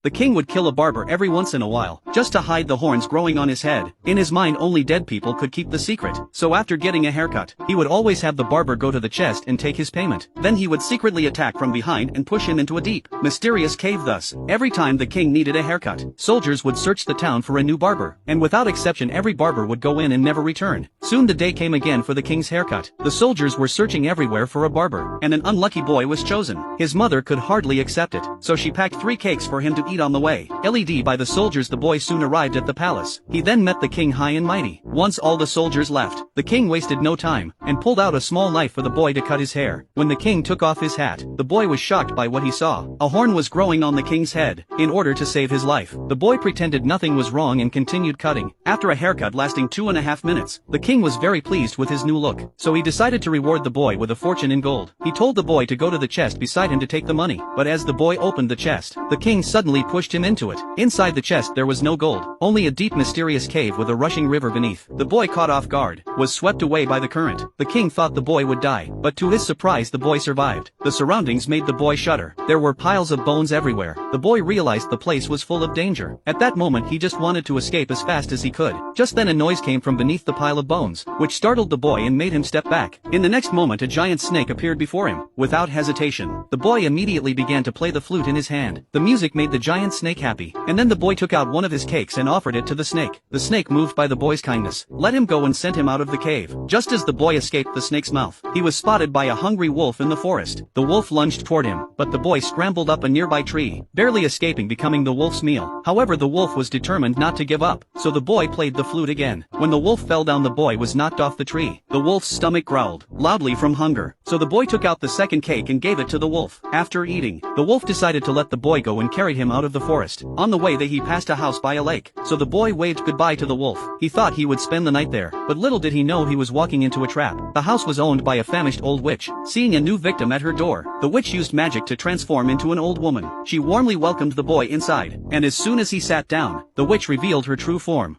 The king would kill a barber every once in a while, just to hide the horns growing on his head. In his mind only dead people could keep the secret. So after getting a haircut, he would always have the barber go to the chest and take his payment. Then he would secretly attack from behind and push him into a deep, mysterious cave. Thus, every time the king needed a haircut, soldiers would search the town for a new barber, and without exception every barber would go in and never return. Soon the day came again for the king's haircut. The soldiers were searching everywhere for a barber, and an unlucky boy was chosen. His mother could hardly accept it, so she packed 3 cakes for him to eat on the way. Led by the soldiers, the boy soon arrived at the palace. He then met the king high and mighty. Once all the soldiers left, the king wasted no time, and pulled out a small knife for the boy to cut his hair. When the king took off his hat, the boy was shocked by what he saw. A horn was growing on the king's head. In order to save his life, the boy pretended nothing was wrong and continued cutting. After a haircut lasting 2.5 minutes, the king was very pleased with his new look, so he decided to reward the boy with a fortune in gold. He told the boy to go to the chest beside him to take the money, but as the boy opened the chest, the king suddenly pushed him into it. Inside the chest there was no gold, only a deep mysterious cave with a rushing river beneath. The boy, caught off guard, was swept away by the current. The king thought the boy would die, but to his surprise the boy survived. The surroundings made the boy shudder. There were piles of bones everywhere. The boy realized the place was full of danger. At that moment he just wanted to escape as fast as he could. Just then a noise came from beneath the pile of bones, which startled the boy and made him step back. In the next moment a giant snake appeared before him. Without hesitation, the boy immediately began to play the flute in his hand. The music made the giant snake happy, and then the boy took out one of his cakes and offered it to the snake. The snake, moved by the boy's kindness, let him go and sent him out of the cave. Just as the boy escaped the snake's mouth, he was spotted by a hungry wolf in the forest. The wolf lunged toward him, but the boy scrambled up a nearby tree, barely escaping becoming the wolf's meal. However, the wolf was determined not to give up, so the boy played the flute again. When the wolf fell down, the boy was knocked off the tree. The wolf's stomach growled loudly from hunger, so the boy took out the second cake and gave it to the wolf. After eating, the wolf decided to let the boy go and carried him out of the forest. On the way he passed a house by a lake, so the boy waved goodbye to the wolf. He thought he would spend the night there, but little did he know he was walking into a trap. The house was owned by a famished old witch. Seeing a new victim at her door, the witch used magic to transform into an old woman. She warmly welcomed the boy inside, and as soon as he sat down, the witch revealed her true form.